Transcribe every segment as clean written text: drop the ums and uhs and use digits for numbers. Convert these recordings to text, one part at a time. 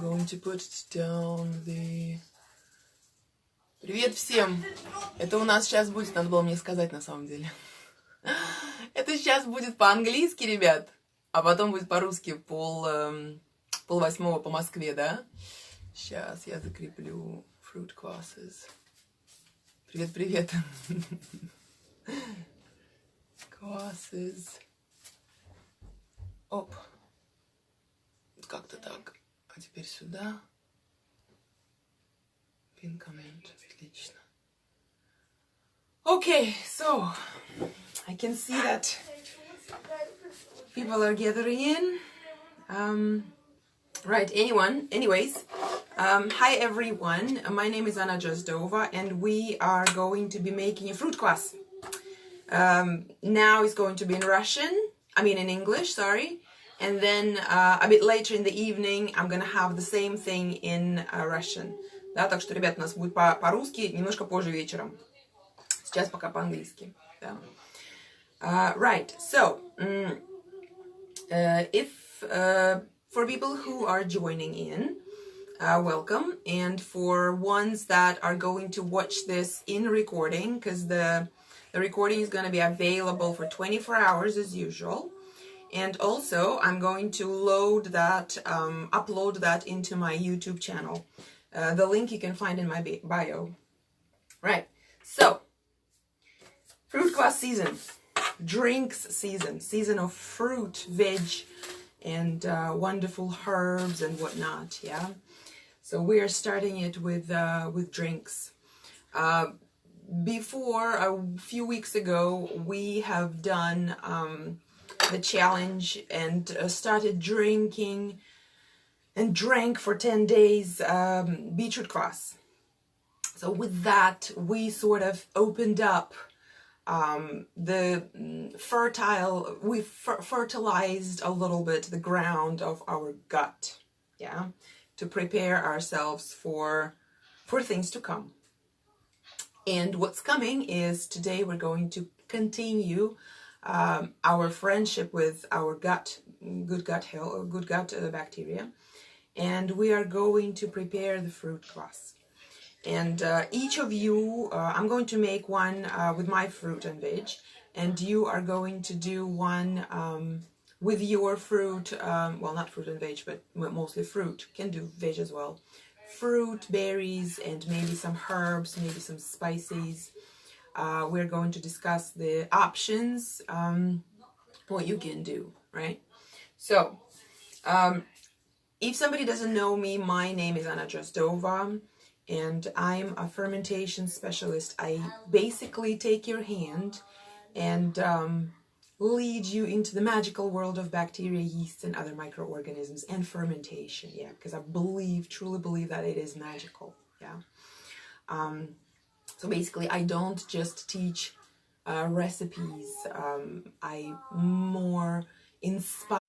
Going to put down the... Привет всем! Это у нас сейчас будет, надо было мне сказать на самом деле. Это сейчас будет по-английски, ребят, а потом будет по-русски пол-восьмого по Москве, да? Сейчас я закреплю fruit classes. Привет-привет. Classes. Оп. Как-то так. А теперь сюда. Pin comment. Отлично. Okay, so I can see that people are gathering in. Right, anyways, hi everyone. My name is Anna Drozdova and we are going to be making a fruit kvass. Now it's going to be in in English, sorry. And then a bit later in the evening, I'm gonna have the same thing in Russian. Да, так что, ребят, у нас будет по-русски немножко позже вечером. Сейчас пока по-английски. Да. Right, so, for people who are joining in, welcome. And for ones that are going to watch this in recording, because the recording is going to be available for 24 hours as usual. And also, I'm going to load that, upload that into my YouTube channel. The link you can find in my bio. Right, so, fruit kvass season, drinks season of fruit, veg, and wonderful herbs and whatnot, yeah? So we are starting it with drinks. Before, a few weeks ago, we have done the challenge and started drinking and drank for 10 days beetroot kvass. So with that, we sort of opened up we fertilized a little bit the ground of our gut, yeah, to prepare ourselves for things to come. And what's coming is today we're going to continue our friendship with our gut, good gut health, good gut bacteria, and we are going to prepare the fruit kvass. And each of you, I'm going to make one with my fruit and veg, and you are going to do one with your fruit, well, not fruit and veg, but mostly fruit, can do veg as well. Fruit, berries, and maybe some herbs, maybe some spices. We're going to discuss the options, what you can do, right? So, if somebody doesn't know me, my name is Anna Drozdova, and I'm a fermentation specialist. I basically take your hand and lead you into the magical world of bacteria, yeasts, and other microorganisms and fermentation, yeah, because I truly believe that it is magical, yeah. So basically, I don't just teach recipes, I more inspire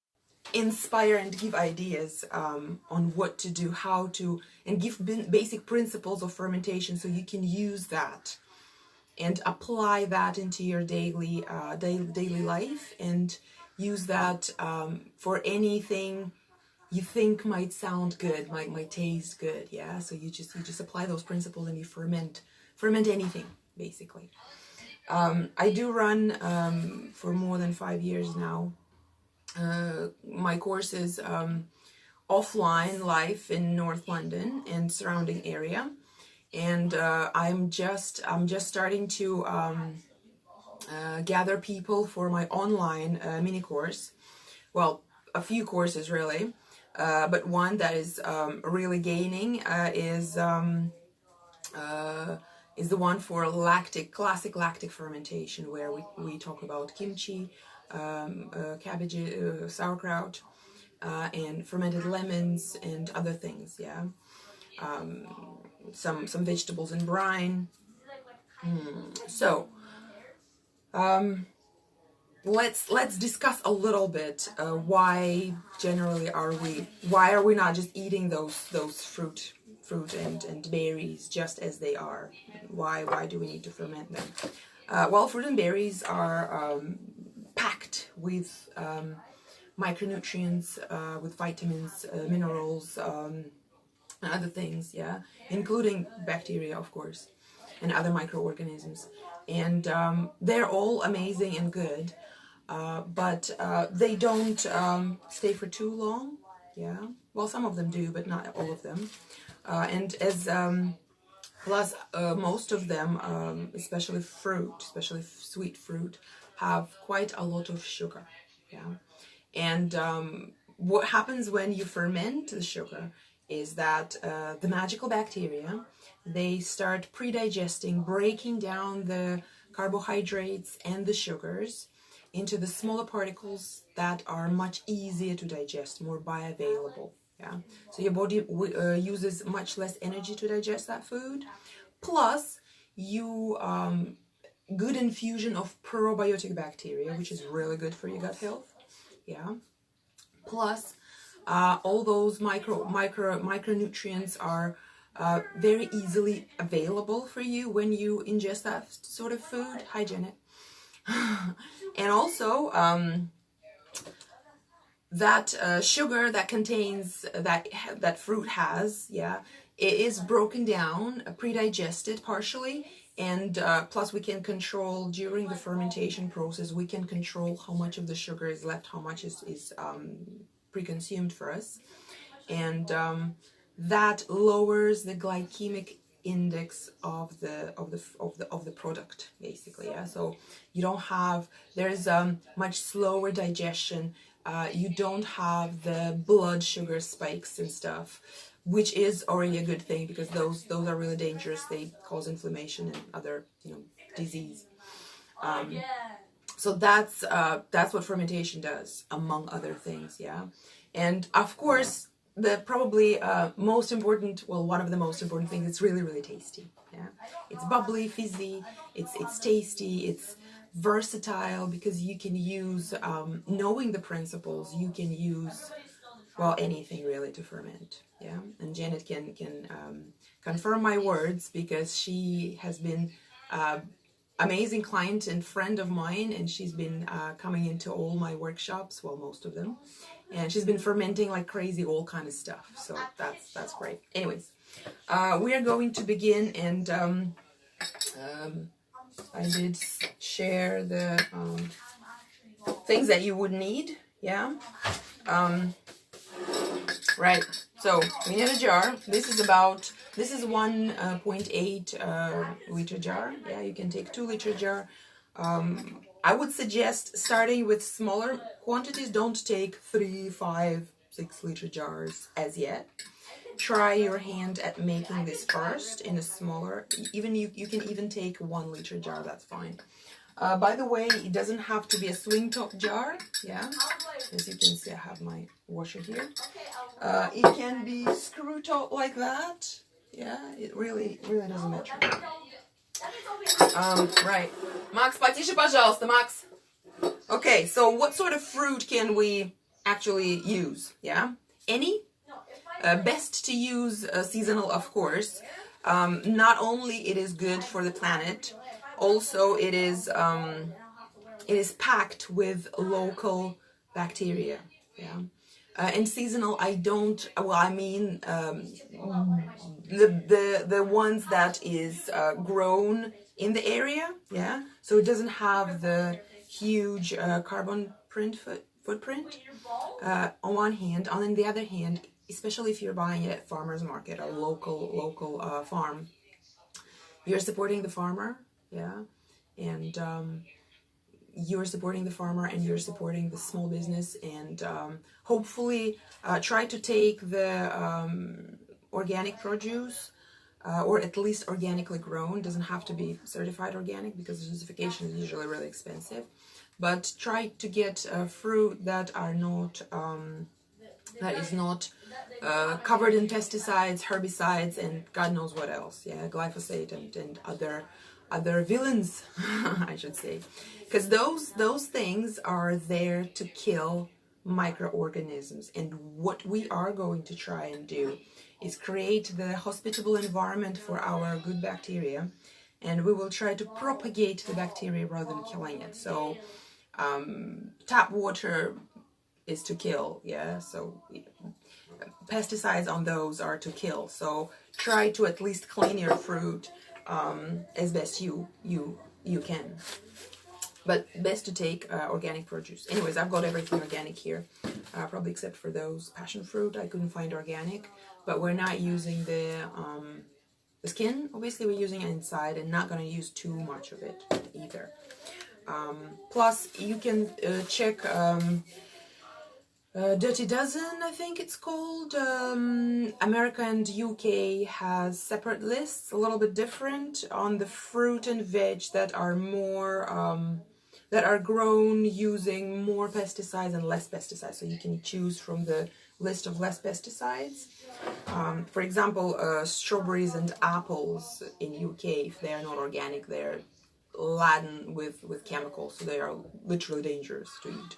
and give ideas on what to do, how to, and give basic principles of fermentation so you can use that and apply that into your daily life and use that for anything you think might sound good, might taste good, yeah. So you just apply those principles and you ferment anything, basically. I do run for more than 5 years now. My courses offline live in North London and surrounding area, and I'm just starting to gather people for my online mini course. Well, a few courses really, but one that is really gaining is the one for classic lactic fermentation, where we talk about kimchi, cabbage, sauerkraut, and fermented lemons and other things, yeah. Some vegetables in brine. So let's discuss a little bit why are we not just eating those fruit and berries just as they are? Why do we need to ferment them? Well, fruit and berries are packed with micronutrients, with vitamins, minerals, and other things, yeah, including bacteria, of course, and other microorganisms. And they're all amazing and good, but they don't stay for too long, yeah. Well, some of them do, but not all of them. And as plus, most of them, especially fruit, especially sweet fruit, have quite a lot of sugar, yeah. And what happens when you ferment the sugar is that the magical bacteria, they start pre-digesting, breaking down the carbohydrates and the sugars into the smaller particles that are much easier to digest, more bioavailable. Yeah, so your body uses much less energy to digest that food. Plus, you good infusion of probiotic bacteria, which is really good for your gut health. Yeah. Plus, all those micronutrients are very easily available for you when you ingest that sort of food, hygienic. And also, that sugar that contains that fruit has, yeah, it is broken down, pre-digested partially, and plus we can control during the fermentation process. We can control how much of the sugar is left, how much is pre-consumed for us, and that lowers the glycemic index of the product, basically. Yeah, so you don't have, there's much slower digestion. You don't have the blood sugar spikes and stuff, which is already a good thing, because those are really dangerous. They cause inflammation and other, disease. So that's what fermentation does, among other things. Yeah, and of course, the probably most important, well, one of the most important things, it's really, really tasty. Yeah, it's bubbly, fizzy, it's tasty, it's versatile, because you can use, knowing the principles, you can use, well, anything really to ferment. Yeah, and Janet can confirm my words, because she has been amazing client and friend of mine, and she's been coming into all my workshops, well, most of them, and she's been fermenting like crazy, all kind of stuff. So that's great. Anyways, we are going to begin, and I did share the things that you would need. Yeah. Right. So we need a jar. This is 1.8 liter jar. Yeah, you can take 2 liter jar. I would suggest starting with smaller quantities. Don't take 3, 5, 6 liter jars as yet. Try your hand at making this first in a smaller. Even you can even take 1 liter jar. That's fine. By the way, it doesn't have to be a swing top jar. Yeah, as you can see, I have my washer here. It can be screw top like that. Yeah, it really doesn't matter. Right. Max, потише, пожалуйста, Max. Okay, so what sort of fruit can we actually use? Yeah, any? Best to use seasonal, of course. Not only it is good for the planet, also it is packed with local bacteria. Yeah. And seasonal, I don't, well, I mean, the ones that is grown in the area, yeah, so it doesn't have the huge carbon footprint on one hand. On the other hand, especially if you're buying it at farmer's market, a local farm, you're supporting the farmer, yeah, and you're supporting the farmer, and you're supporting the small business, and hopefully try to take the organic produce, or at least organically grown. Doesn't have to be certified organic, because the certification is usually really expensive, but try to get fruit that are not that is not covered in pesticides, herbicides, and God knows what else. Yeah, glyphosate and other villains, I should say, because those things are there to kill microorganisms. And what we are going to try and do is create the hospitable environment for our good bacteria, and we will try to propagate the bacteria rather than killing it. So tap water is to kill. Yeah, so pesticides on those are to kill. So try to at least clean your fruit as best you can. But best to take organic produce. Anyways, I've got everything organic here, probably except for those passion fruit. I couldn't find organic, but we're not using the skin. Obviously, we're using it inside, and not going to use too much of it either. Plus, you can check Dirty Dozen, I think it's called. America and UK has separate lists, a little bit different, on the fruit and veg that are more that are grown using more pesticides and less pesticides. So you can choose from the list of less pesticides. For example, strawberries and apples in UK, if they are not organic, they're laden with chemicals, so they are literally dangerous to eat.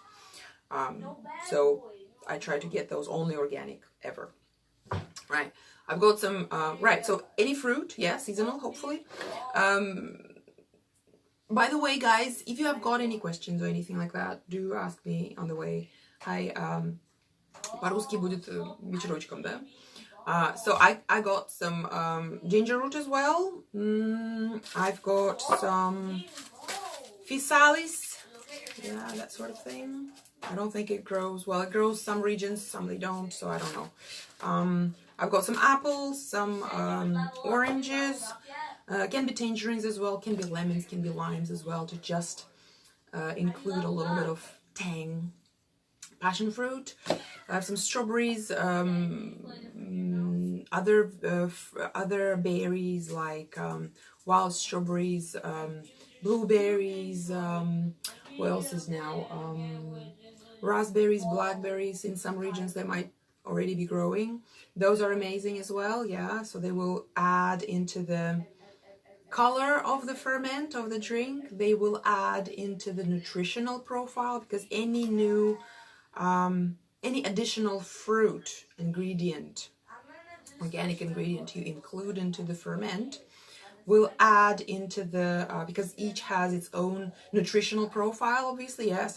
So I try to get those only organic ever. Right. I've got some, right. So any fruit, yeah, seasonal, hopefully. By the way, guys, if you have got any questions or anything like that, do ask me on the way. Hi, по-русски будет вечерочком, да? So I got some ginger root as well. I've got some physalis, yeah, that sort of thing. I don't think it grows, well, it grows some regions, some they don't, so I don't know. I've got some apples, some oranges, can be tangerines as well, can be lemons, can be limes as well, to just include a little bit of tang. Passion fruit, I have some strawberries, other berries like wild strawberries, blueberries, what else is now, raspberries, blackberries. In some regions they might already be growing. Those are amazing as well, yeah, so they will add into the color of the ferment of the drink. They will add into the nutritional profile, because any new any additional fruit ingredient, organic ingredient you include into the ferment will add into the, because each has its own nutritional profile, obviously, yeah,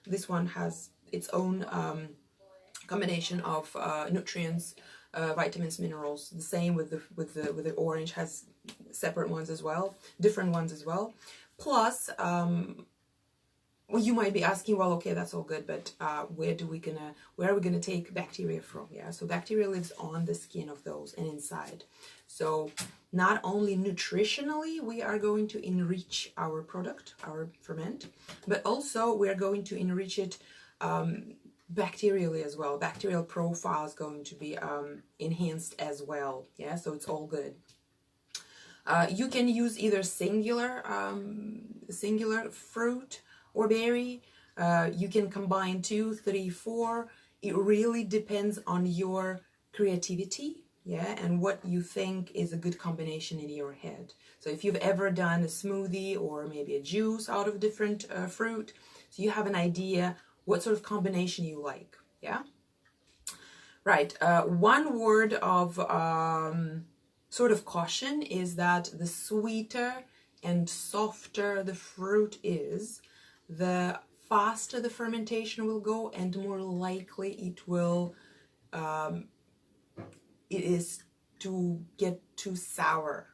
this one has its own combination of nutrients, vitamins, minerals. The same with the orange, has separate ones as well, different ones as well. Plus, well, you might be asking, well, okay, that's all good, but where are we gonna take bacteria from? Yeah, so bacteria lives on the skin of those and inside. So not only nutritionally we are going to enrich our product, our ferment, but also we are going to enrich it bacterially as well. Bacterial profile is going to be enhanced as well. Yeah, so it's all good. You can use either singular fruit or berry. You can combine 2, 3, 4. It really depends on your creativity, yeah, and what you think is a good combination in your head. So if you've ever done a smoothie or maybe a juice out of different fruit, so you have an idea what sort of combination you like, yeah. Right. One word of sort of caution is that the sweeter and softer the fruit is, the faster the fermentation will go, and more likely it will it is to get too sour,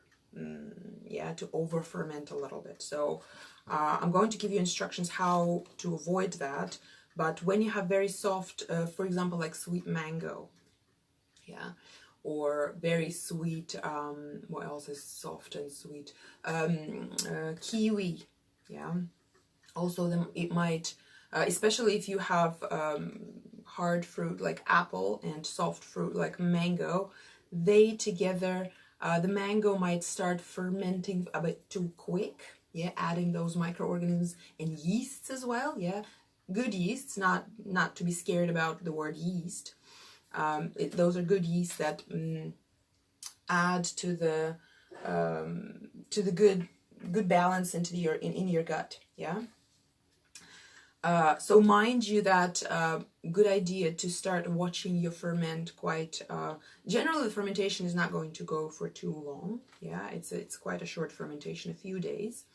yeah, to over ferment a little bit. So I'm going to give you instructions how to avoid that. But when you have very soft, for example, like sweet mango, yeah, or very sweet, what else is soft and sweet, kiwi, yeah. Also, then it might, especially if you have hard fruit like apple and soft fruit like mango, they together, the mango might start fermenting a bit too quick, yeah, adding those microorganisms and yeasts as well, yeah, good yeasts, not to be scared about the word yeast. Those are good yeasts that add to the good balance into in your gut, yeah. So mind you that good idea to start watching your ferment quite, generally the fermentation is not going to go for too long, yeah, it's quite a short fermentation, a few days,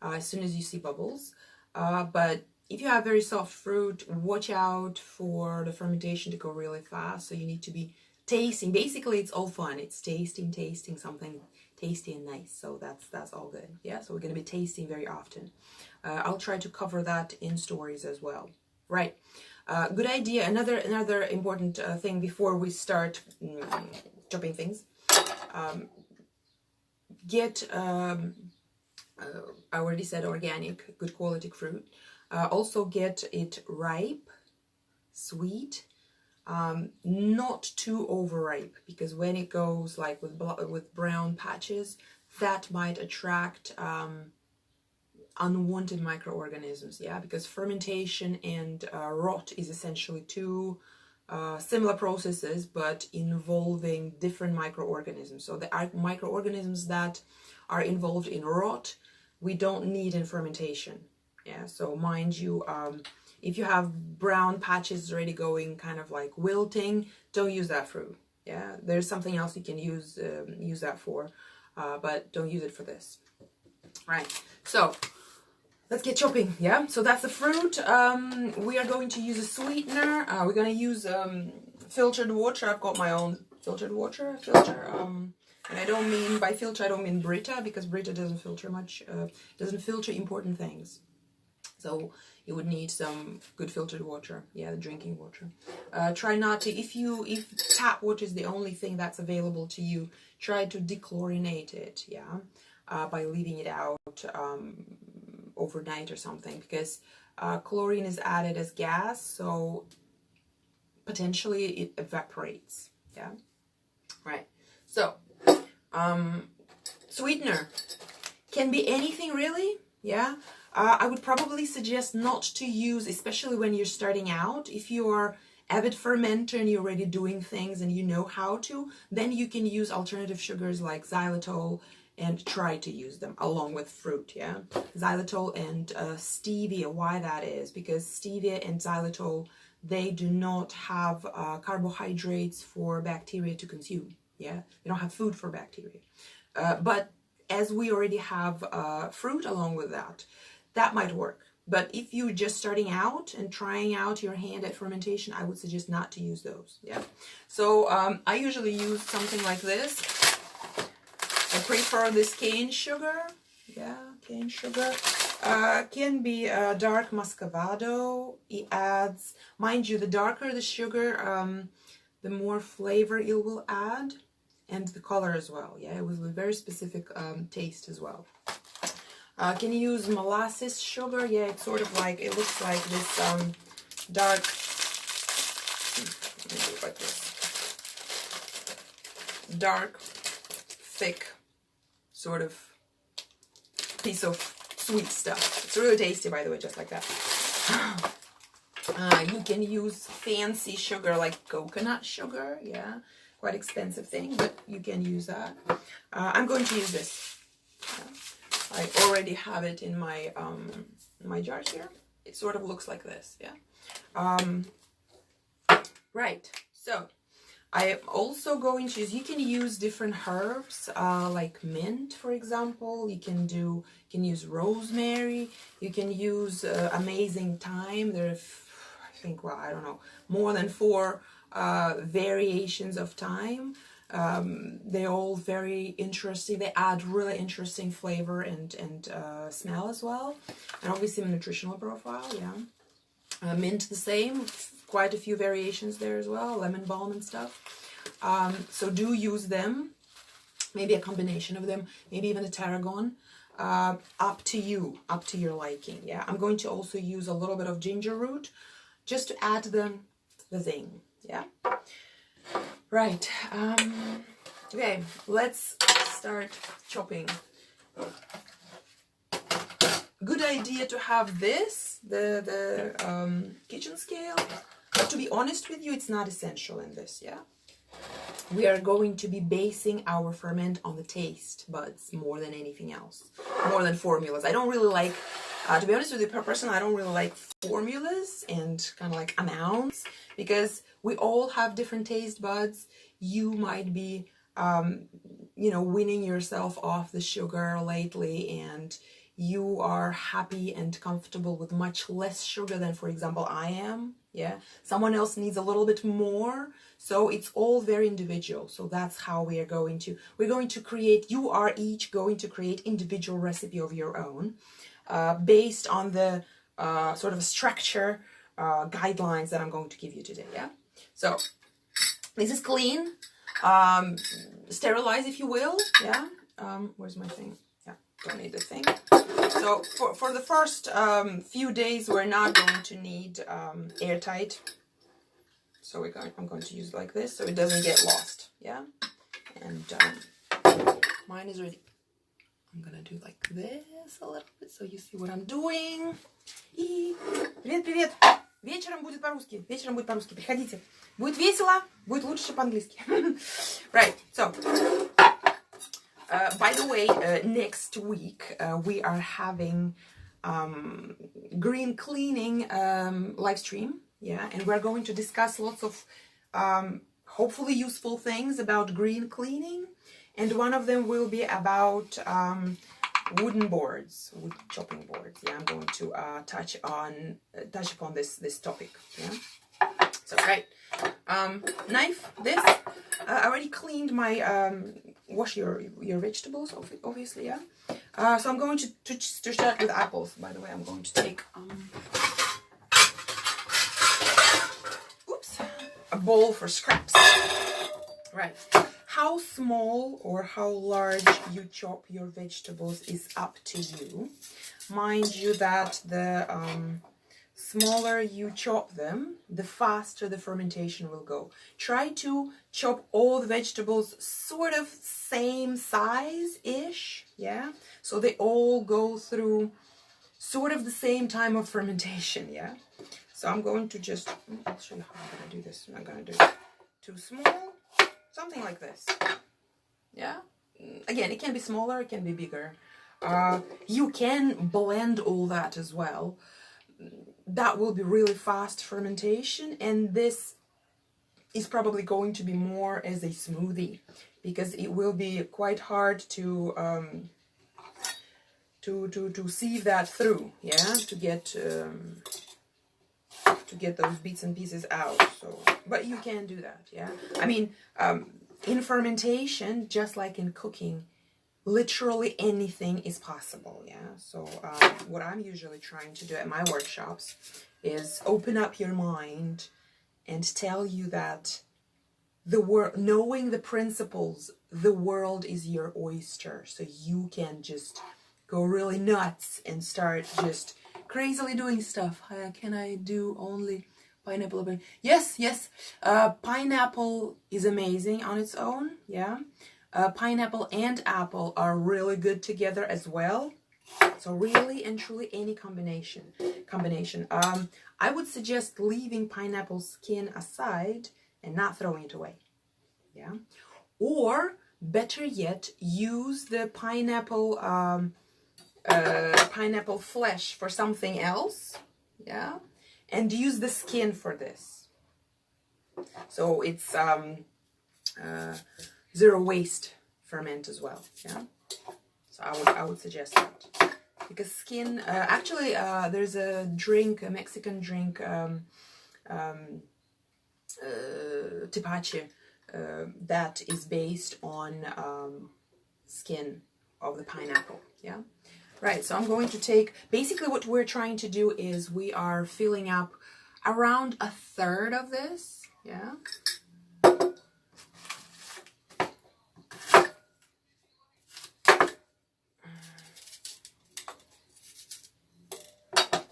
as soon as you see bubbles, but if you have very soft fruit, watch out for the fermentation to go really fast. So you need to be tasting. Basically, it's all fun. It's tasting something tasty and nice. So that's all good. Yeah. So we're going to be tasting very often. I'll try to cover that in stories as well. Right. Good idea. Another important thing before we start chopping things. Get I already said organic, good quality fruit. Also get it ripe, sweet, not too overripe, because when it goes like with brown patches, that might attract unwanted microorganisms. Yeah, because fermentation and rot is essentially two similar processes, but involving different microorganisms. So the microorganisms that are involved in rot, we don't need in fermentation. Yeah, so mind you, if you have brown patches already going kind of like wilting, don't use that fruit. Yeah, there's something else you can use that for, but don't use it for this. Right, so let's get chopping. Yeah, so that's the fruit. We are going to use a sweetener. We're going to use filtered water. I've got my own filtered water filter. And I don't mean, by filter, I don't mean Brita, because Brita doesn't filter much, doesn't filter important things. So you would need some good filtered water, yeah, the drinking water. Try not to, if tap water is the only thing that's available to you, try to dechlorinate it, yeah, by leaving it out overnight or something, because chlorine is added as gas, so potentially it evaporates, yeah, right. So sweetener can be anything really, yeah. I would probably suggest not to use, especially when you're starting out. If you are avid fermenter and you're already doing things and you know how to, then you can use alternative sugars like xylitol and try to use them along with fruit, yeah. Xylitol and stevia. Why that is? Because stevia and xylitol, they do not have carbohydrates for bacteria to consume, yeah. They don't have food for bacteria. But as we already have fruit along with that, that might work. But if you're just starting out and trying out your hand at fermentation, I would suggest not to use those. Yeah. So I usually use something like this. I prefer this cane sugar. Yeah, cane sugar. Can be dark muscovado. It adds, mind you, the darker the sugar, the more flavor it will add, and the color as well. Yeah, it was a very specific taste as well. Can you use molasses sugar? Yeah, it's sort of like, it looks like this dark, let me do it like this, dark, thick sort of piece of sweet stuff. It's really tasty, by the way, just like that. You can use fancy sugar like coconut sugar, yeah, quite expensive thing, but you can use that. I'm going to use this. Yeah. I already have it in my my jars here. It sort of looks like this, yeah. Right. So I am also going to use, you can use different herbs like mint, for example. You can use rosemary. You can use amazing thyme. There are, I think, well, I don't know, more than 4 variations of thyme. They're all very interesting. They add really interesting flavor and smell as well, and obviously a nutritional profile. Yeah, mint the same. Quite a few variations there as well. Lemon balm and stuff. So do use them. Maybe a combination of them. Maybe even a tarragon. Up to you. Up to your liking. Yeah. I'm going to also use a little bit of ginger root just to add the thing. Yeah. Right, okay, let's start chopping. Good idea to have this, the kitchen scale, but to be honest with you, it's not essential in this, yeah? We are going to be basing our ferment on the taste buds more than anything else, more than formulas. I don't really like, to be honest with you, personally, I don't really like formulas and kind of like amounts, because we all have different taste buds. You might be, you know, winning yourself off the sugar lately, and you are happy and comfortable with much less sugar than, for example, I am. Yeah, someone else needs a little bit more. So it's all very individual. So that's how we're going to create, you are each going to create individual recipe of your own, based on the sort of structure, guidelines that I'm going to give you today. Yeah. So this is clean, sterilize if you will. Yeah. Where's my thing? Yeah, don't need the thing. So for the first few days, we're not going to need airtight. So I'm going to use it like this so it doesn't get lost. Yeah. And mine is ready. I'm gonna do like this a little bit so you see what I'm doing. И привет. Вечером будет по-русски. Приходите. Будет весело, будет лучше по-английски. Right. So by the way, next week we are having green cleaning live stream. Yeah, and we're going to discuss lots of hopefully useful things about green cleaning, and one of them will be about wood chopping boards. Yeah, I'm going to touch upon this topic. Yeah, so right, knife. This I already cleaned my wash your vegetables, obviously. Yeah. So I'm going to start with apples. By the way, I'm going to take a bowl for scraps. Right. How small or how large you chop your vegetables is up to you. Mind you that the smaller you chop them, the faster the fermentation will go. Try to chop all the vegetables sort of same size-ish, yeah? So they all go through sort of the same time of fermentation, yeah? So I'm going to just, I'll show you how I'm going to do this. I'm going to do too small, something like this. Yeah? Again, it can be smaller, it can be bigger. You can blend all that as well. That will be really fast fermentation, and this is probably going to be more as a smoothie because it will be quite hard to sieve that through, yeah, to get those bits and pieces out. So, but you can do that, yeah. I mean, in fermentation, just like in cooking, literally anything is possible, yeah. So what I'm usually trying to do at my workshops is open up your mind and tell you that knowing the principles, the world is your oyster. So you can just go really nuts and start just crazily doing stuff. Can I do only pineapple? Yes. Pineapple is amazing on its own, yeah. Pineapple and apple are really good together as well. So really and truly any combination. I would suggest leaving pineapple skin aside and not throwing it away. Yeah. Or better yet, use the pineapple flesh for something else. Yeah. And use the skin for this. So it's zero waste ferment as well, yeah. So I would suggest that because skin. Actually, there's a Mexican drink, tepache, that is based on skin of the pineapple, yeah. Right. So I'm going to take. Basically, what we're trying to do is we are filling up around a third of this, yeah.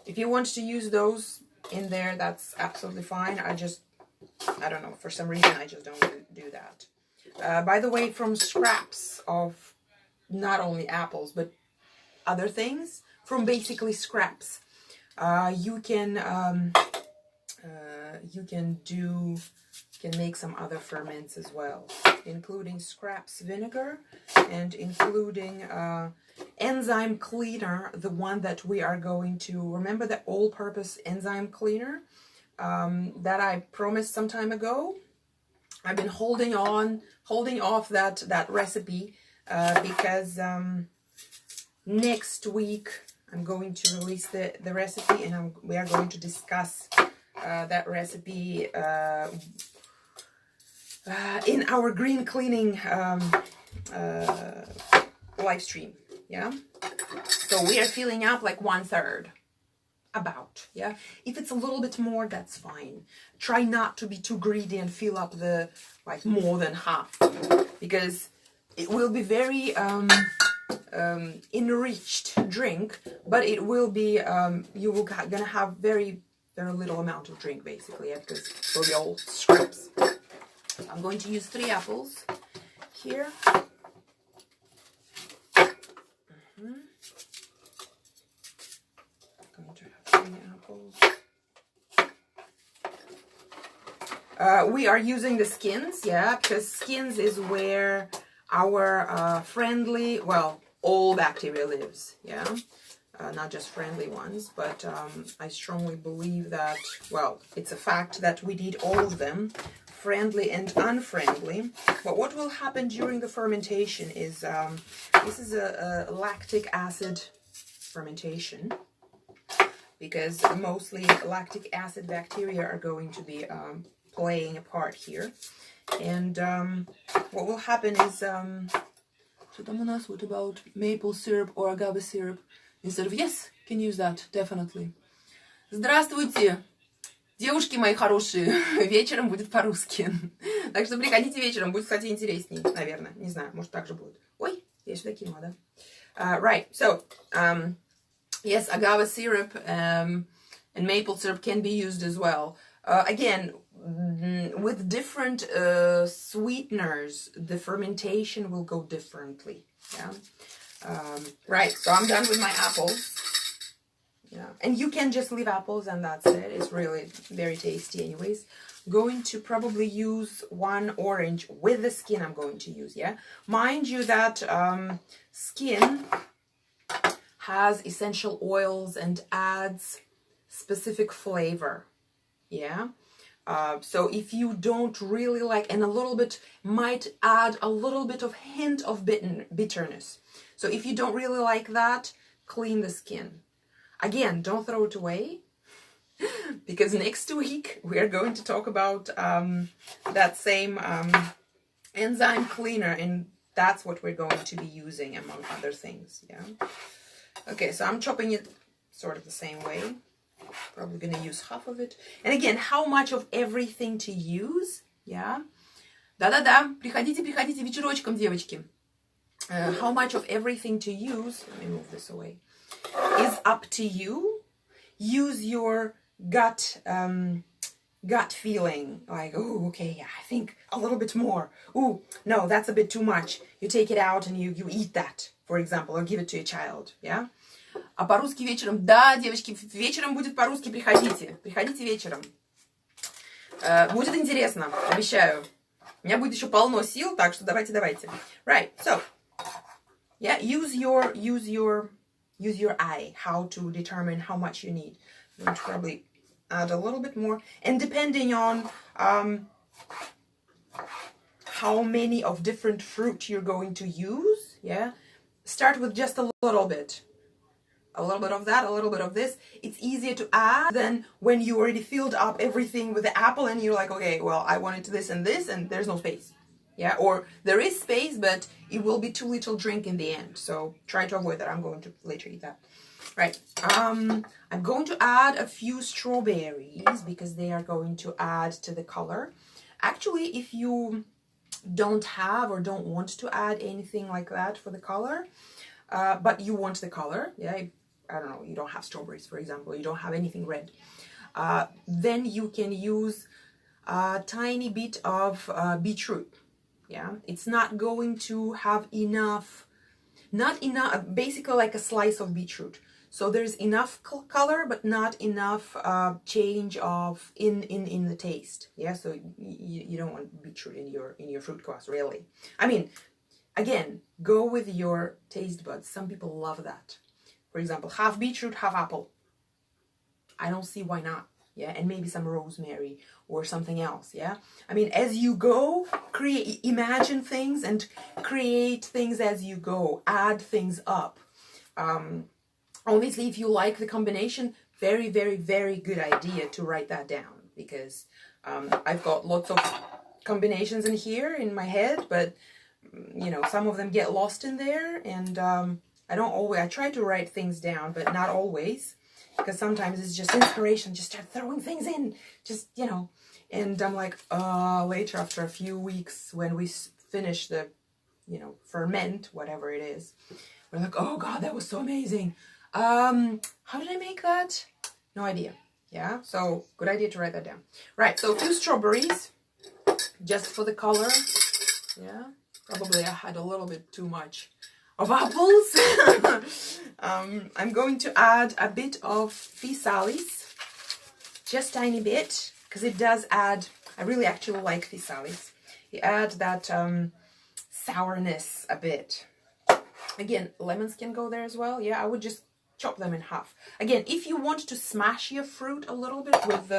If you want to use those in there, that's absolutely fine. I don't know, for some reason I just don't do that. By the way, from scraps of not only apples but other things, from basically scraps, you can make some other ferments as well, including scraps vinegar and including enzyme cleaner, the one that we are going to, remember the all-purpose enzyme cleaner that I promised some time ago? I've been holding off that recipe because Next week, I'm going to release the recipe, and we are going to discuss that recipe in our green cleaning live stream. Yeah. So we are filling up like 1/3. About, yeah. If it's a little bit more, that's fine. Try not to be too greedy and fill up the like more than half, because it will be very enriched drink, but it will be you will gonna have very little amount of drink basically, yeah, because it will be all scraps. I'm going to use 3 apples here. Going to have 3 apples. We are using the skins, yeah, because skins is where our friendly, well, all bacteria lives, yeah, not just friendly ones, but I strongly believe that, well, it's a fact that we need all of them, friendly and unfriendly. But what will happen during the fermentation is, this is a lactic acid fermentation, because mostly lactic acid bacteria are going to be playing a part here. And what will happen is, so what about maple syrup or agave syrup? Instead of, yes, can use that, definitely. Здравствуйте, девушки мои хорошие. Вечером будет по-русски. Так что приходите вечером, будет, кстати, интересней, наверное. Не знаю, может так же будет. Ой, я сюда кинула, да? Right, so, yes, agave syrup and maple syrup can be used as well. Again, with different sweeteners, the fermentation will go differently. Yeah. Right. So I'm done with my apples. Yeah. And you can just leave apples and that's it. It's really very tasty, anyways. Going to probably use 1 orange with the skin. I'm going to use. Yeah. Mind you that skin has essential oils and adds specific flavor. Yeah. So if you don't really like, and a little bit might add a little bit of hint of bitterness. So if you don't really like that, clean the skin. Again, don't throw it away, because next week we are going to talk about that same enzyme cleaner, and that's what we're going to be using among other things. Yeah. Okay, so I'm chopping it sort of the same way. Probably going to use half of it. And again, how much of everything to use? Yeah. Да-да-да. Приходите, приходите вечерочком, девочки. How much of everything to use, let me move this away, is up to you. Use your gut feeling. Like, oh, okay, yeah, I think a little bit more. Oh, no, that's a bit too much. You take it out and you eat that, for example, or give it to a child. Yeah. А по-русски вечером? Да, девочки, вечером будет по-русски, приходите. Приходите вечером. Будет интересно, обещаю. У меня будет еще полно сил, так что давайте. Right, so, yeah, use your eye, how to determine how much you need. I'm going to probably add a little bit more. And depending on how many of different fruit you're going to use, yeah, start with just a little bit. A little bit of that, a little bit of this. It's easier to add than when you already filled up everything with the apple and you're like, okay, well, I wanted this and there's no space. Yeah, or there is space, but it will be too little drink in the end. So try to avoid that. I'm going to later eat that. Right. I'm going to add a few strawberries because they are going to add to the color. Actually, if you don't have or don't want to add anything like that for the color, but you want the color, yeah, I don't know, you don't have strawberries, for example, you don't have anything red, then you can use a tiny bit of beetroot. Yeah, it's not going to have enough, basically like a slice of beetroot. So there's enough color, but not enough change of in the taste. Yeah, so you don't want beetroot in your fruit kvass, really. I mean, again, go with your taste buds. Some people love that. For example, half beetroot, half apple. I don't see why not. Yeah, and maybe some rosemary or something else. Yeah, I mean, as you go, imagine things and create things as you go. Add things up. Obviously, if you like the combination, very, very, very good idea to write that down, because I've got lots of combinations in here in my head, but you know, some of them get lost in there, and I try to write things down, but not always, because sometimes it's just inspiration, just start throwing things in, just, you know, and I'm like, later after a few weeks when we finish the, you know, ferment, whatever it is, we're like, oh God, that was so amazing. How did I make that? No idea. Yeah, so good idea to write that down. Right, so a few strawberries, just for the color. Yeah, probably I had a little bit too much of apples. I'm going to add a bit of physalis, just tiny bit, because it does add, I really actually like physalis. You add that sourness a bit. Again, lemons can go there as well. Yeah, I would just chop them in half. Again, if you want to smash your fruit a little bit with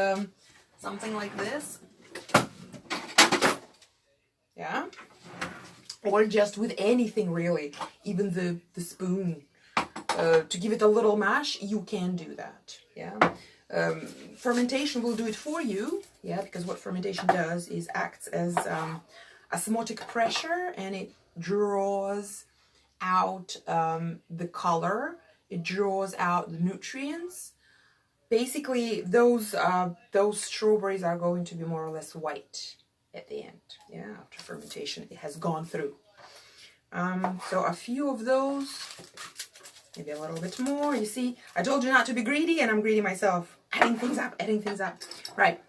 something like this, yeah, or just with anything really, even the spoon, to give it a little mash, you can do that. Yeah, fermentation will do it for you. Yeah, because what fermentation does is acts as osmotic pressure, and it draws out the color, it draws out the nutrients. Basically, those strawberries are going to be more or less white at the end. Yeah, after fermentation, it has gone through. So a few of those, maybe a little bit more. You see, I told you not to be greedy, and I'm greedy myself. Adding things up, adding things up. Right.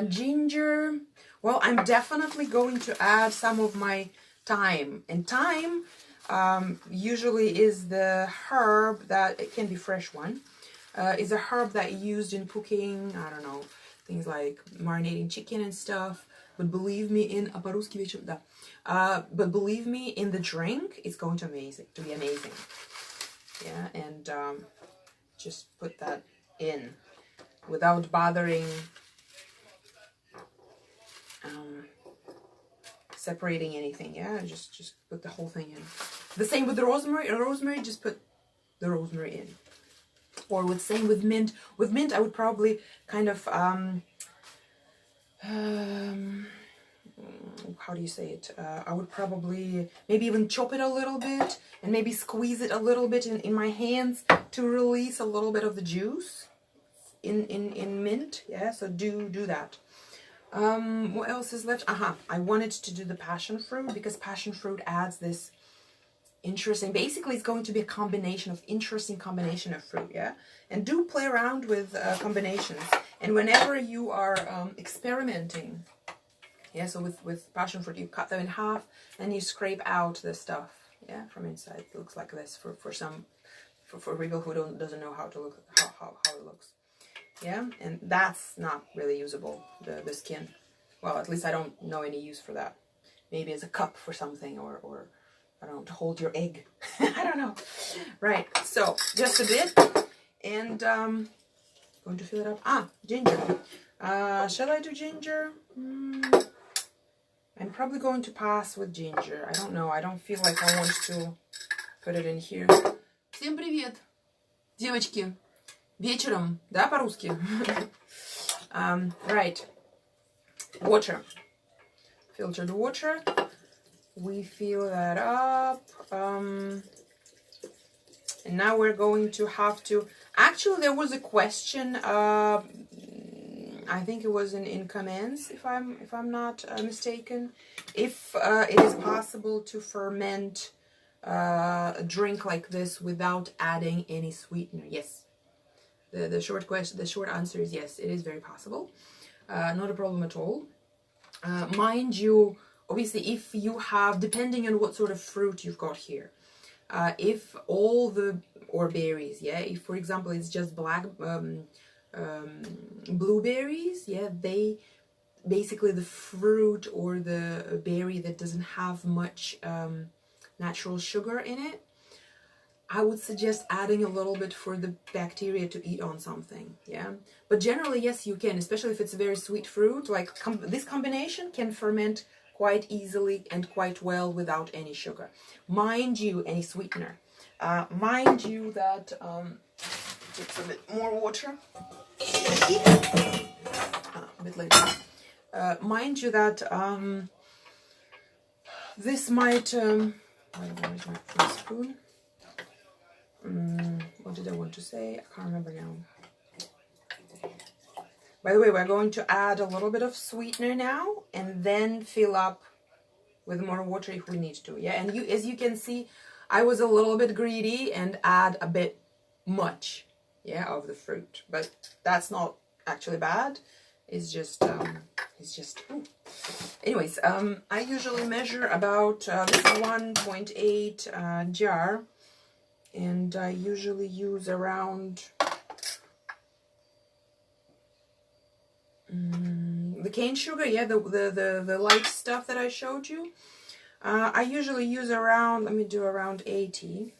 Ginger. Well, I'm definitely going to add some of my thyme. And thyme usually is the herb that, it can be fresh one, is a herb that used in cooking, I don't know, things like marinating chicken and stuff. But believe me, but believe me, in the drink, it's going to be amazing. Yeah, and just put that in without bothering separating anything. Yeah, just put the whole thing in. The same with the rosemary. Rosemary, just put the rosemary in. Or with same with mint. With mint, I would probably kind of how do you say it? I would probably maybe even chop it a little bit and maybe squeeze it a little bit in my hands to release a little bit of the juice in mint. Yeah, so do that. What else is left? I wanted to do the passion fruit, because passion fruit adds this interesting, basically it's going to be a combination of interesting combination of fruit. Yeah, and do play around with combinations, and whenever you are experimenting, yeah, so with passion fruit, you cut them in half and you scrape out the stuff, yeah, from inside. It looks like this for people who doesn't know how to look, how it looks. Yeah, and that's not really usable, the skin. Well, at least I don't know any use for that. Maybe as a cup for something, or I don't know, to hold your egg. I don't know. Right, so just a bit, and going to fill it up. Ginger. Shall I do ginger? I'm probably going to pass with ginger. I don't know. I don't feel like I want to put it in here. Всем привет, девочки. Вечером, да, по-русски? Right. Water. Filtered water. We fill that up. And now we're going to have to... Actually, there was a question. I think it was in comments, if I'm not mistaken, if it is possible to ferment a drink like this without adding any sweetener. Yes. The short answer is yes, it is very possible. Not a problem at all. Mind you, obviously, if you have, depending on what sort of fruit you've got here, if all or berries, yeah, if for example it's just black blueberries, yeah, they basically the fruit or the berry that doesn't have much natural sugar in it, I would suggest adding a little bit for the bacteria to eat on something, yeah. But generally, yes, you can, especially if it's a very sweet fruit. Like this combination can ferment quite easily and quite well without any sugar. Mind you, any sweetener. Mind you that, it's a bit more water. A bit later. Mind you that this might, where's my spoon? What did I want to say? I can't remember now. By the way, we're going to add a little bit of sweetener now, and then fill up with more water if we need to. Yeah, and as you can see, I was a little bit greedy and add a bit much, yeah, of the fruit. But that's not actually bad. It's just ooh. Anyways, I usually measure about this 1.8 jar, and I usually use around the cane sugar, yeah, the light stuff that I showed you. I usually use around, let me do around 80.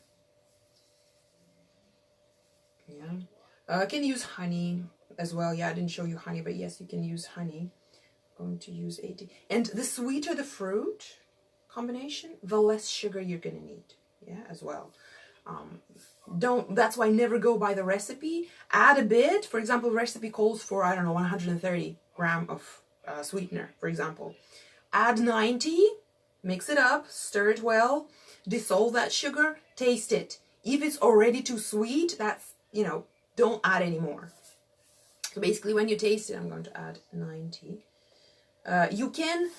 Yeah. I can use honey as well. Yeah, I didn't show you honey, but yes, you can use honey. I'm going to use 80. And the sweeter the fruit combination, the less sugar you're going to need. Yeah, as well. That's why I never go by the recipe. Add a bit. For example, the recipe calls for, I don't know, 130 grams of sweetener, for example. Add 90, mix it up, stir it well, dissolve that sugar, taste it. If it's already too sweet, that's, you know, don't add any more. So basically when you taste it, I'm going to add 90. You can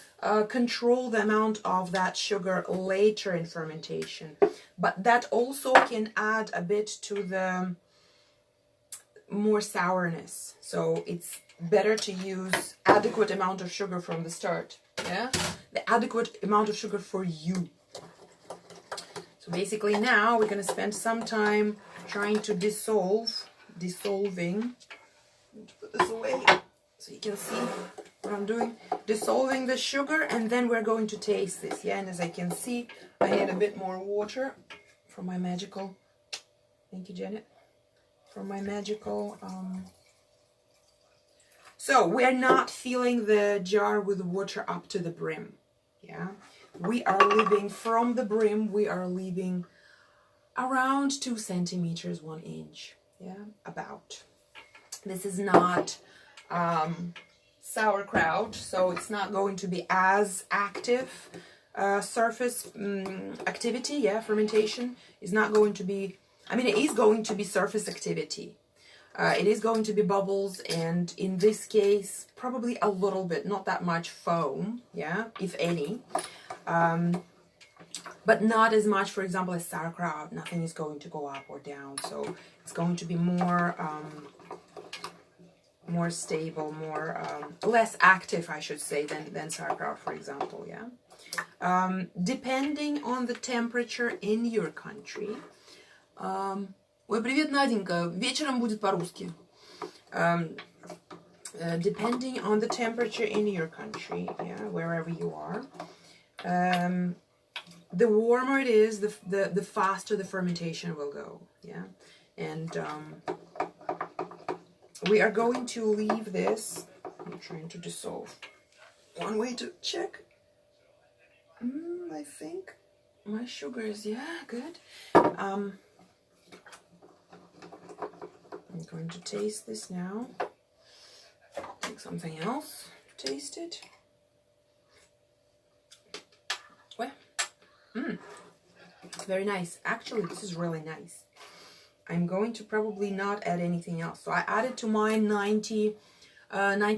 control the amount of that sugar later in fermentation, but that also can add a bit to the more sourness. So it's better to use adequate amount of sugar from the start. Yeah, the adequate amount of sugar for you. So basically now we're going to spend some time trying to dissolving. Put this away so you can see what I'm doing. Dissolving the sugar, and then we're going to taste this. Yeah, and as I can see, I need a bit more water from my magical, thank you, Janet, from my magical, so we're not filling the jar with water up to the brim. Yeah, we are leaving from the brim, we are leaving around 2 centimeters, 1 inch. Yeah, about. This is not sauerkraut, so it's not going to be as active surface activity. Yeah, fermentation is not going to be, I mean, it is going to be surface activity. It is going to be bubbles, and in this case, probably a little bit, not that much foam, yeah, if any. But not as much, for example, as sauerkraut. Nothing is going to go up or down, so it's going to be more more stable, more less active, I should say, than sauerkraut, for example. Yeah. Depending on the temperature in your country. Ой, привет, Наденька. Вечером будет по-русски. Depending on the temperature in your country, yeah, wherever you are, the warmer it is, the faster the fermentation will go. Yeah, and we are going to leave this. I'm trying to dissolve. One way to check. I think my sugar is, yeah, good. I'm going to taste this now. Take something else to taste it. Well, very nice. Actually, this is really nice. I'm going to probably not add anything else. So I added to mine 90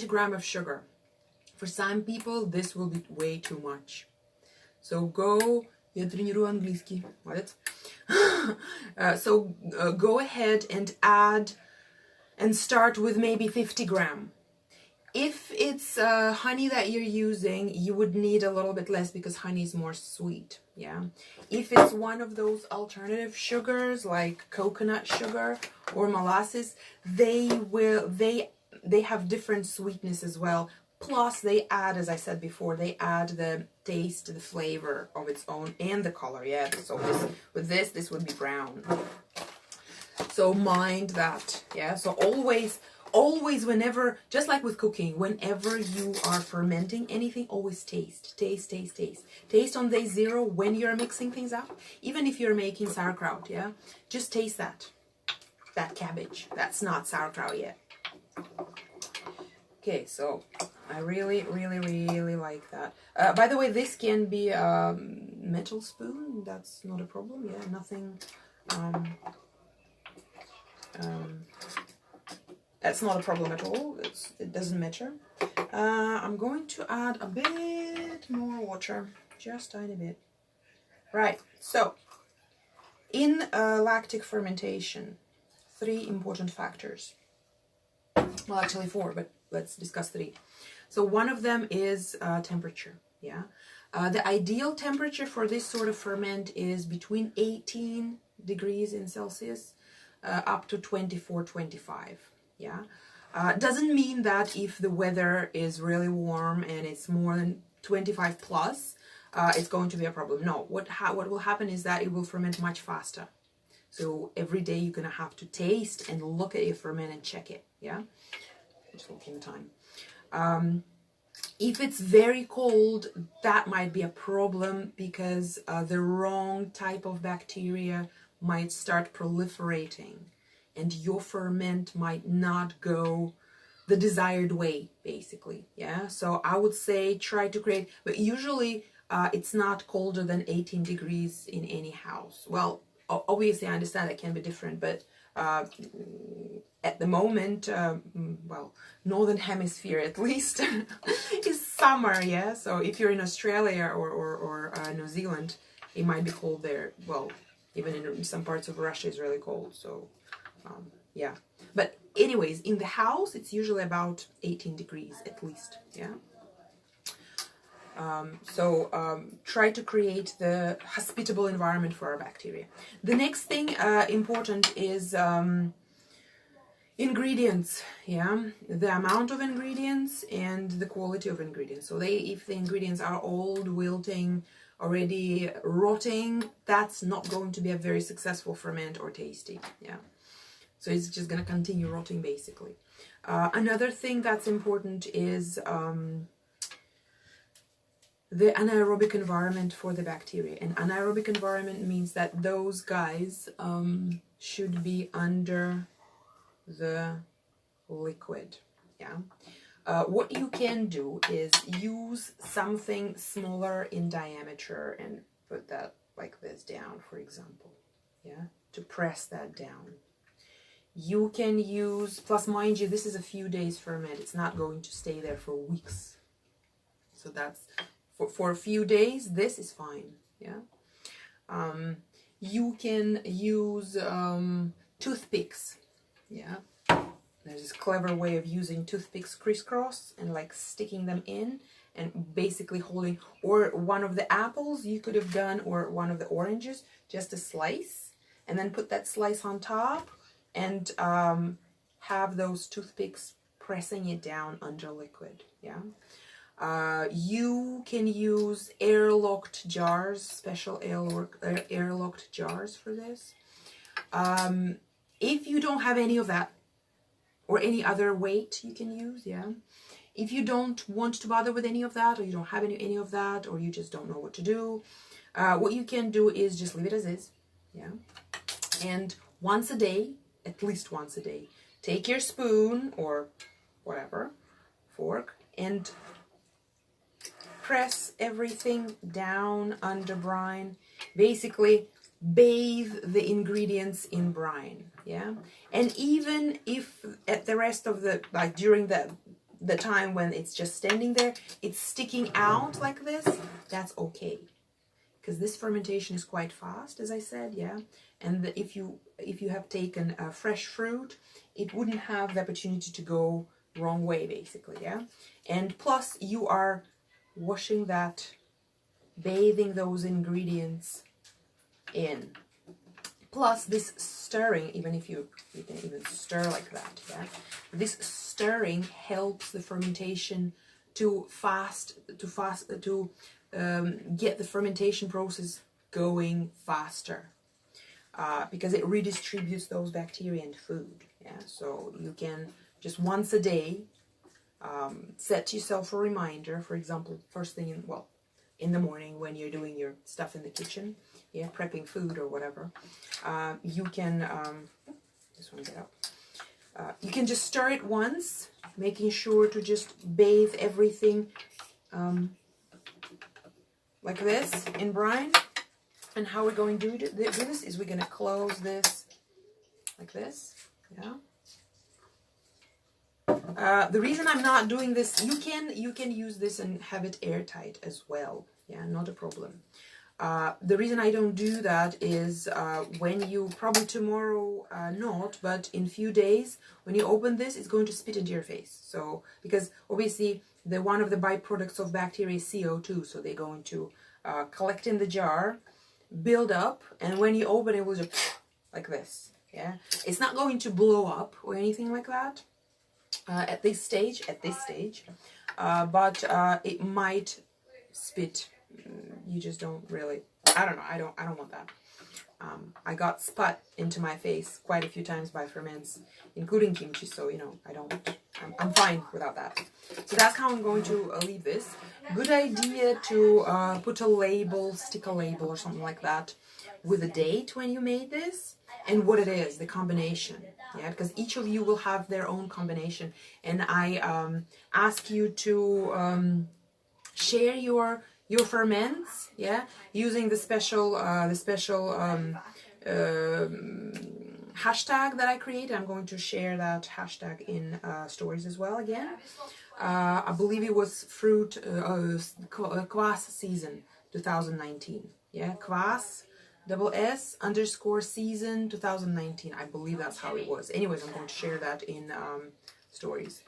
grams of sugar. For some people, this will be way too much. So go, я тренирую английский. Молодец. So go ahead and add and start with maybe 50 grams. If it's honey that you're using, you would need a little bit less because honey is more sweet. Yeah. If it's one of those alternative sugars like coconut sugar or molasses, they have different sweetness as well. Plus they add, as I said before, they add the taste, the flavor of its own, and the color. Yeah. So this would be brown. So mind that. Yeah. So always always, whenever, just like with cooking, whenever you are fermenting anything, always taste. Taste on day 0 when you're mixing things up. Even if you're making sauerkraut, yeah? Just taste that cabbage. That's not sauerkraut yet. Okay, so I really like that. By the way, this can be a metal spoon. That's not a problem. Yeah, nothing. That's not a problem at all. It doesn't matter. I'm going to add a bit more water, just tiny bit. Right. So, in lactic fermentation, 3 important factors. Well, actually 4, but let's discuss 3. So one of them is temperature. Yeah. The ideal temperature for this sort of ferment is between 18 degrees in Celsius up to 24, 25. Yeah. Doesn't mean that if the weather is really warm and it's more than 25 plus, it's going to be a problem. No, what will happen is that it will ferment much faster. So every day you're going to have to taste and look at your ferment and check it. Yeah. Just looking at the time. If it's very cold, that might be a problem because the wrong type of bacteria might start proliferating and your ferment might not go the desired way, basically. Yeah, so I would say try to create, but usually it's not colder than 18 degrees in any house. Well, obviously I understand it can be different, but at the moment, well, northern hemisphere at least is summer, yeah. So if you're in Australia or New Zealand, it might be cold there. Well, even in some parts of Russia is really cold. So yeah. But anyways, in the house, it's usually about 18 degrees at least, yeah. Try to create the hospitable environment for our bacteria. The next thing important is ingredients, yeah, the amount of ingredients and the quality of ingredients. So if the ingredients are old, wilting, already rotting, that's not going to be a very successful ferment or tasty, yeah. So it's just going to continue rotting basically. Another thing that's important is the anaerobic environment for the bacteria. And anaerobic environment means that those guys should be under the liquid, yeah. What you can do is use something smaller in diameter and put that like this down, for example, yeah, to press that down. You can use, plus mind you, this is a few days ferment. It's not going to stay there for weeks. So that's, for a few days, this is fine, yeah. You can use toothpicks, yeah. There's this clever way of using toothpicks crisscross and like sticking them in and basically holding, or one of the apples you could have done, or one of the oranges, just a slice, and then put that slice on top and have those toothpicks pressing it down under liquid, yeah. You can use airlocked jars, special airlocked jars for this. If you don't have any of that, or any other weight you can use, yeah. If you don't want to bother with any of that, or you don't have any of that, or you just don't know what to do, what you can do is just leave it as is, yeah. And once a day, at least once a day, take your spoon or whatever, fork, and press everything down under brine. Basically, bathe the ingredients in brine, yeah. And even if at the rest of the, like during the time when it's just standing there, it's sticking out like this, that's okay, because this fermentation is quite fast, as I said, yeah. And if you have taken fresh fruit, it wouldn't have the opportunity to go wrong way, basically, yeah. And plus, you are washing that, bathing those ingredients in. Plus, this stirring, even if you can even stir like that, yeah. This stirring helps the fermentation to get the fermentation process going faster, because it redistributes those bacteria and food, yeah. So you can just once a day. Set yourself a reminder, for example, first thing in the morning when you're doing your stuff in the kitchen, yeah, prepping food or whatever. You can, just want to get up. You can just stir it once, making sure to just bathe everything like this in brine. And how we're going to do this is we're going to close this like this, yeah. The reason I'm not doing this, you can use this and have it airtight as well, yeah, not a problem. The reason I don't do that is when you, probably tomorrow not, but in few days, when you open this, it's going to spit into your face. So, because obviously one of the byproducts of bacteria is CO2, so they're going to collect in the jar, build up, and when you open it will just like this, yeah. It's not going to blow up or anything like that. At this stage, but it might spit. You just don't really. I don't know. I don't want that. I got spat into my face quite a few times by ferments, including kimchi. So I'm fine without that. So that's how I'm going to leave this. Good idea to put a label, stick a label or something like that, with a date when you made this and what it is, the combination. Yeah, because each of you will have their own combination, and I ask you to share your ferments, yeah, using the special hashtag that I created. I'm going to share that hashtag in stories as well again. I believe it was fruit Kvass season 2019. Yeah, Kvass. _season 2019. I believe that's how it was. Anyways, I'm going to share that in stories.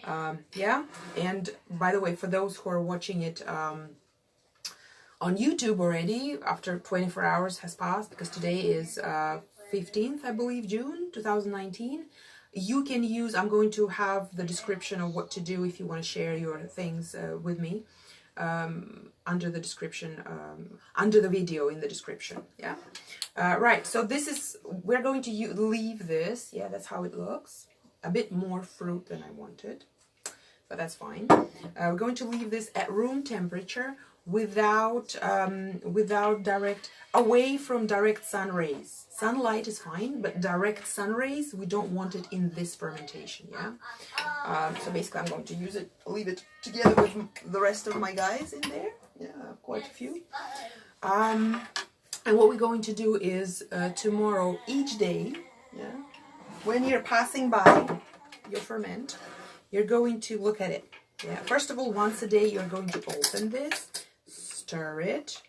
Yeah, and by the way, for those who are watching it on YouTube already, after 24 hours has passed, because today is 15th, I believe, June 2019, you can use, I'm going to have the description of what to do if you want to share your things with me. Under the description, under the video in the description, yeah. Right, so we're going to leave this, yeah, that's how it looks. A bit more fruit than I wanted, but that's fine. We're going to leave this at room temperature without away from direct sun rays. Sunlight is fine, but direct sun rays, we don't want it in this fermentation, yeah? So basically I'm going to leave it together with the rest of my guys in there. Yeah, quite a few. And what we're going to do is tomorrow, each day, yeah, when you're passing by your ferment, you're going to look at it. Yeah, first of all, once a day, you're going to open this, stir it,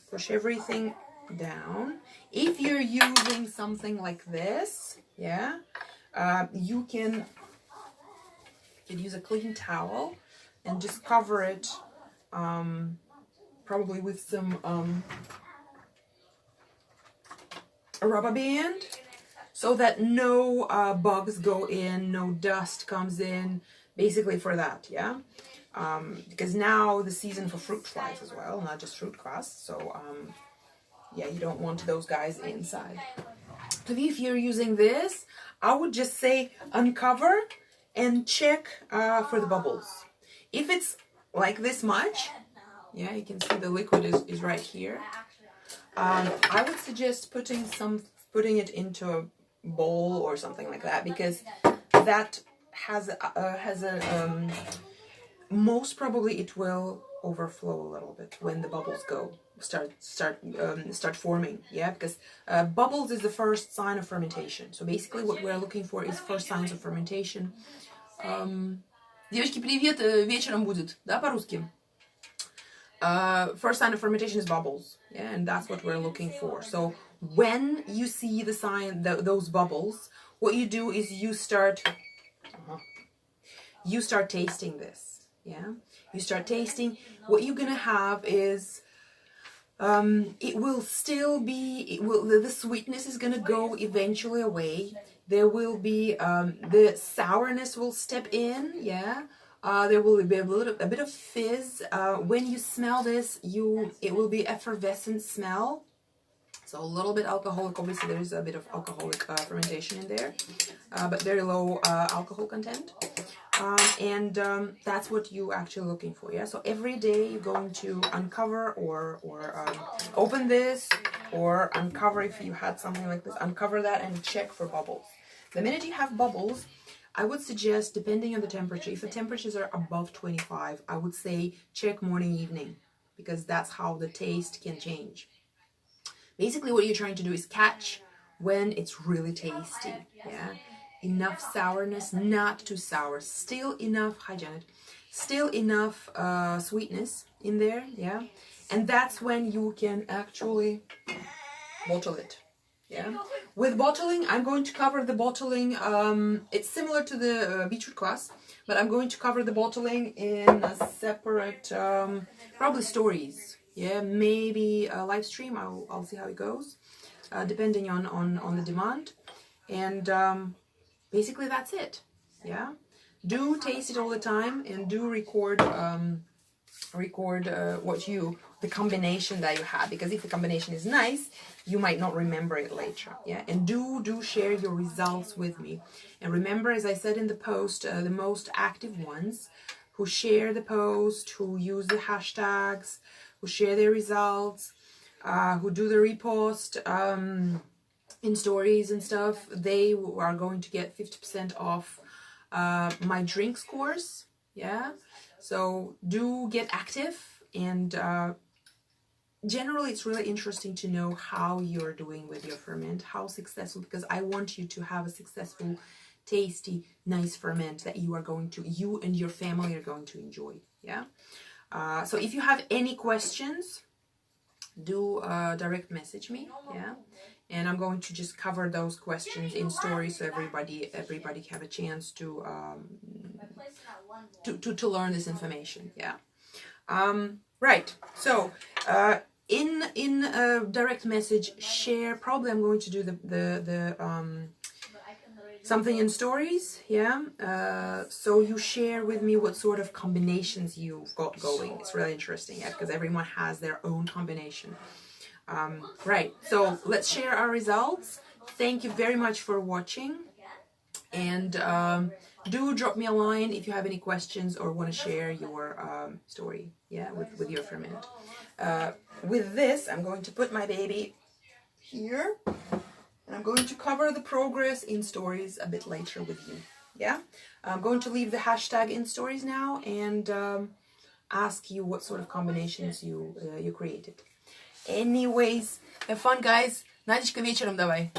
push everything down. If you're using something like this, yeah, you can use a clean towel and just cover it, probably with some a rubber band, so that no bugs go in, no dust comes in, basically for that, yeah. Because now the season for fruit flies as well, not just fruit kvass, so yeah, you don't want those guys inside. So if you're using this, I would just say uncover and check for the bubbles. If it's like this much, yeah, you can see the liquid is right here. I would suggest putting it into a bowl or something like that, because that has a most probably it will overflow a little bit when the bubbles start forming, yeah, because bubbles is the first sign of fermentation. So basically what we're looking for is first signs of fermentation. Девочки, привет, вечером будет, да, по-русски? First sign of fermentation is bubbles, yeah, and that's what we're looking for. So when you see the sign, those bubbles, what you do is you start tasting this, yeah. You start tasting. What you're gonna have is it will still be, the sweetness is gonna go eventually away. There will be the sourness will step in, yeah. There will be a bit of fizz. When you smell this, it will be effervescent smell. So a little bit alcoholic, obviously there is a bit of alcoholic fermentation in there, but very low alcohol content. And that's what you actually looking for, yeah? So every day you're going to uncover or open this, or uncover, if you had something like this, uncover that and check for bubbles. The minute you have bubbles, I would suggest, depending on the temperature, if the temperatures are above 25, I would say check morning, evening, because that's how the taste can change. Basically what you're trying to do is catch when it's really tasty, yeah? Enough sourness, not too sour, still enough, hi Janet, still enough sweetness in there, yeah? And that's when you can actually bottle it, yeah? With bottling, I'm going to cover the bottling, it's similar to the beetroot kvass, but I'm going to cover the bottling in a separate, probably stories, yeah? Maybe a live stream, I'll see how it goes, depending on the demand. And basically that's it, yeah? Do taste it all the time, and do record the combination that you have, because if the combination is nice, you might not remember it later, yeah? And do share your results with me. And remember, as I said in the post, the most active ones who share the post, who use the hashtags, who share their results, who do the repost in stories and stuff, they are going to get 50% off my drinks course, yeah? So do get active, and generally it's really interesting to know how you're doing with your ferment, how successful, because I want you to have a successful, tasty, nice ferment that you and your family are going to enjoy, yeah? So if you have any questions, do direct message me, yeah? And I'm going to just cover those questions in stories, so everybody have a chance to learn this information, yeah? Right, so in direct message, share, probably I'm going to do the something in stories, yeah? So you share with me what sort of combinations you've got going. It's really interesting, yeah, because everyone has their own combination. Right, so let's share our results. Thank you very much for watching, and do drop me a line if you have any questions or want to share your story, yeah, with your ferment. With this, I'm going to put my baby here, and I'm going to cover the progress in stories a bit later with you, yeah? I'm going to leave the hashtag in stories now, and ask you what sort of combinations you created. Anyways, have fun, guys. Надечка, вечером давай.